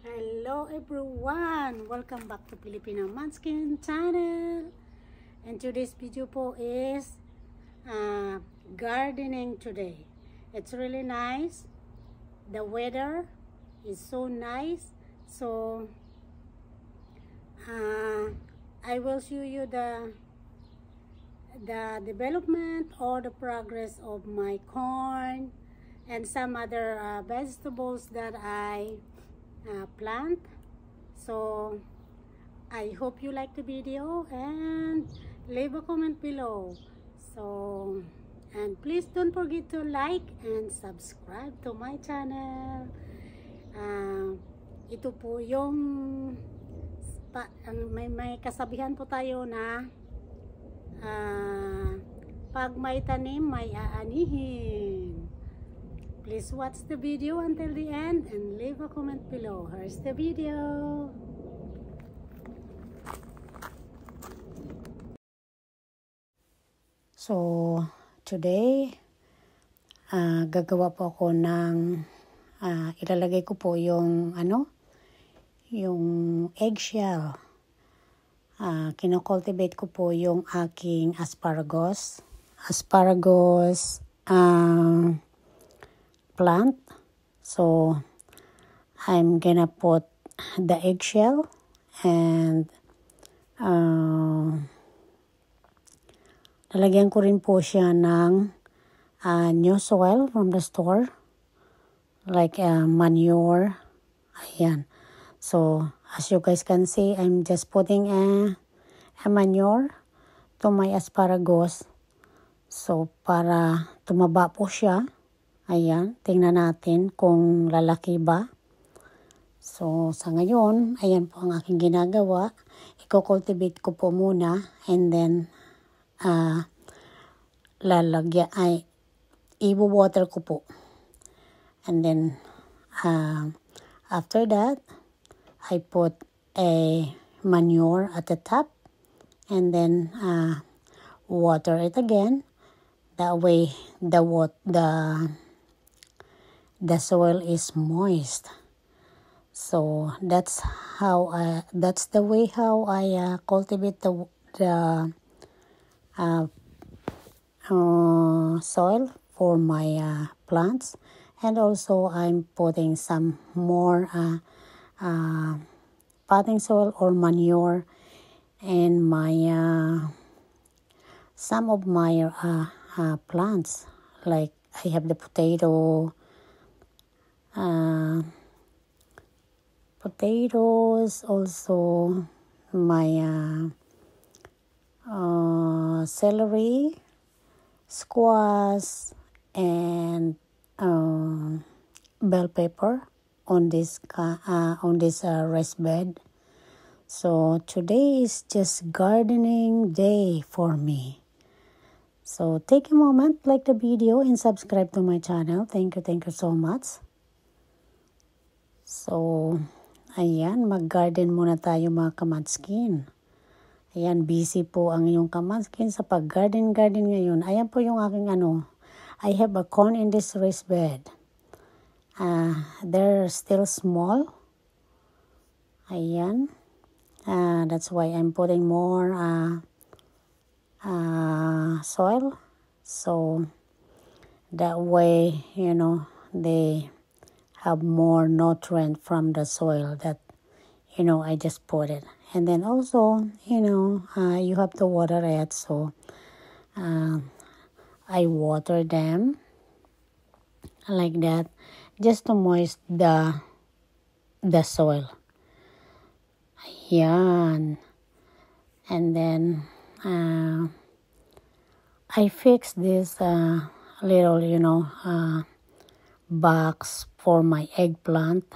Hello everyone! Welcome back to Filipino Manskin channel. And today's video po is gardening today. It's really nice. The weather is so nice. So I will show you the development or the progress of my corn and some other vegetables that I plant. So I hope you like the video and leave a comment below. So and please don't forget to like and subscribe to my channel. Ito po yung may kasabihan po tayo na pag may tanim may aanihin. Please watch the video until the end and leave a comment below. Here's the video. So, today, gagawa po ako ng, ilalagay ko po yung, yung eggshell. Kinocultivate ko po yung aking asparagus. Plant. So I'm gonna put the eggshell and lalagyan ko rin po siya ng new soil from the store, like manure. Ayan. So as you guys can see, I'm just putting a manure to my asparagus. So para tumaba po siya. Ayan, tingnan natin kung lalaki ba. So, sa ngayon, ayan po ang aking ginagawa. Iko-cultivate ko po muna and then i-water ko po. And then, after that, I put a manure at the top and then water it again. That way, the soil is moist. So that's the way how I cultivate the soil for my plants. And also I'm putting some more potting soil or manure in my some of my plants. Like I have the potatoes, also my celery, squash, and bell pepper on this raised bed. So today is just gardening day for me. So take a moment, like the video, and subscribe to my channel. Thank you so much. So, ayan, mag-garden muna tayo mga kamanskin. Ayan, busy po ang inyong kamanskin sa pag-garden ngayon. Ayan po yung aking I have a corn in this raised bed. They're still small. Ayan. That's why I'm putting more soil. So, that way, they have more nutrient from the soil that I just put it. And then also you have to water it. So I water them like that just to moist the soil. Ayan. And then I fix this little box for my eggplant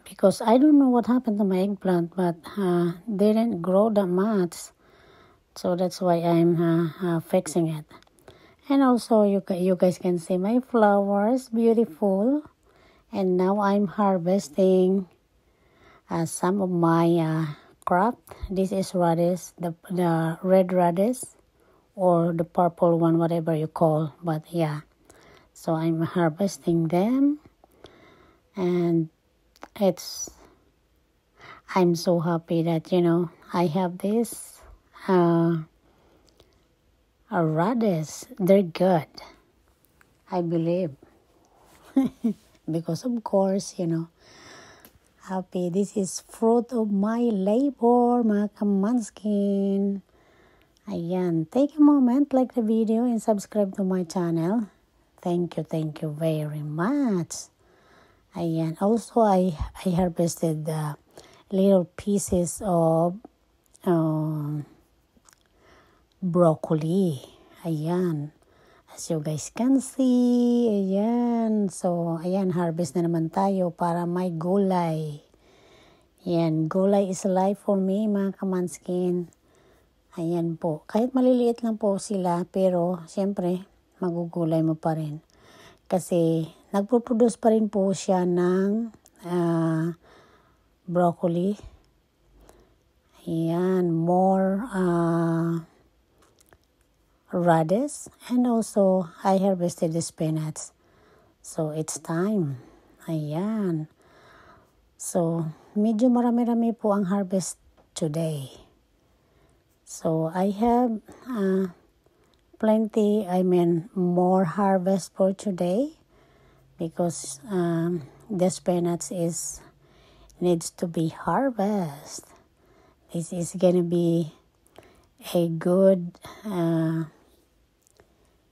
because I don't know what happened to my eggplant, but they didn't grow that much, so that's why I'm fixing it. And also you guys can see my flowers, beautiful. And now I'm harvesting some of my crop. This is radish, the red radish, or the purple one, whatever you call. But yeah, so I'm harvesting them. And I'm so happy that, I have this radish. They're good, I believe. Because of course, happy. This is fruit of my labor, mga kamanskin. Ayan. Take a moment, like the video, and subscribe to my channel. Thank you very much. Ayan. Also, I harvested little pieces of broccoli. Ayan. As you guys can see, ayan. So, ayan, harvest na naman tayo para may gulay. Ayan, gulay is life for me, mga kamanskin. Ayan po. Kahit maliliit lang po sila, pero siyempre, magugulay mo pa rin. Kasi, nagpo-produce pa rin po siya ng broccoli. Ayan, more radish, and also I harvested the spinach. So it's time. Ayan. So medyo marami-rami po ang harvest today. So I have more harvest for today because the spinach needs to be harvested. This is gonna be a good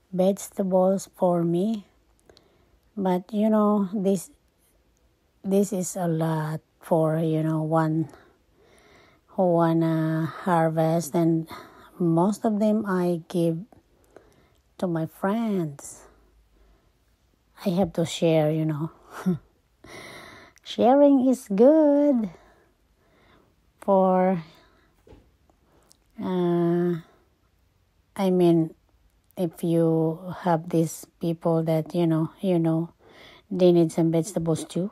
vegetables for me, but this is a lot for one who wanna harvest, and most of them I give to my friends. I have to share. Sharing is good for if you have these people that they need some vegetables too,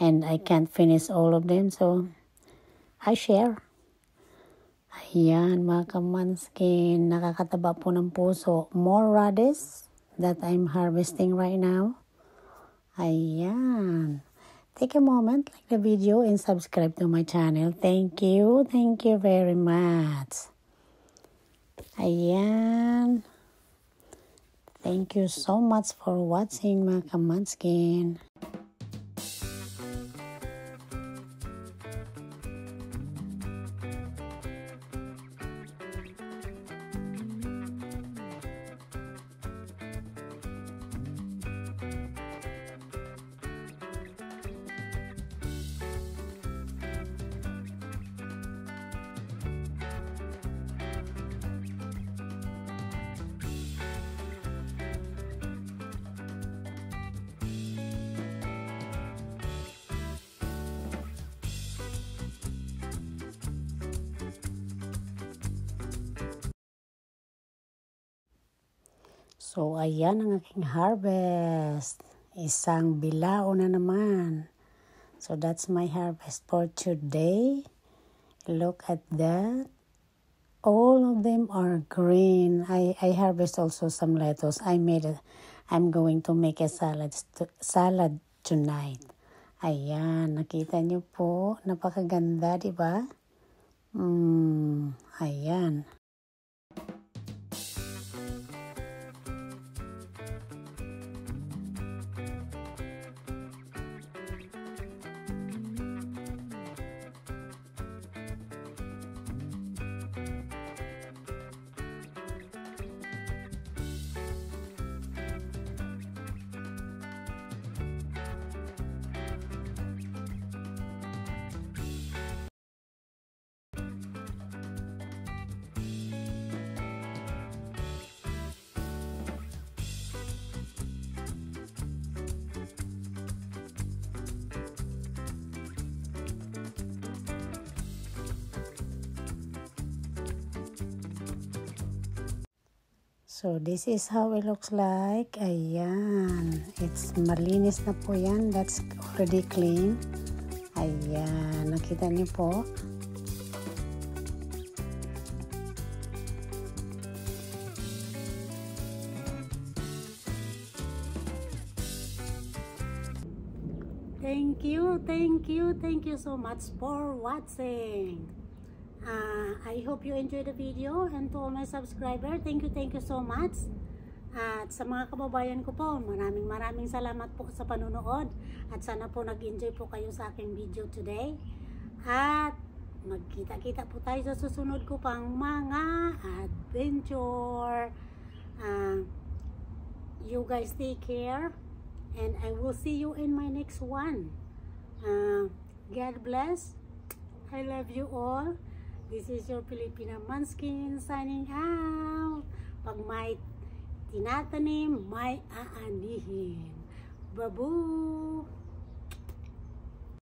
and I can't finish all of them, so I share. Ayan, mga kamanskin, nakakataba po ng puso. More radish that I'm harvesting right now. Ayan. Take a moment, like the video, and subscribe to my channel. Thank you very much. Ayan. Thank you so much for watching, mga kamanskin. So, ayan ang aking harvest. Isang bilao na naman. So, that's my harvest for today. Look at that. All of them are green. I harvest also some lettuce. I'm going to make a salad tonight. Ayan, nakita niyo po. Napakaganda, di ba? Ayan. So, this is how it looks like. Ayan. It's malinis na po yan. That's already clean. Ayan. Nakita niyo po. Thank you so much for watching. I hope you enjoyed the video, and to all my subscribers, thank you so much. At sa mga kababayan ko po, maraming salamat po sa panonood, at sana po nag-enjoy po kayo sa aking video today. At magkita-kita po tayo sa susunod ko pang mga adventure. You guys take care, and I will see you in my next one. God bless. I love you all. This is your Filipina Manskin signing out. Pag may tinatanim, may aanihin. Babu!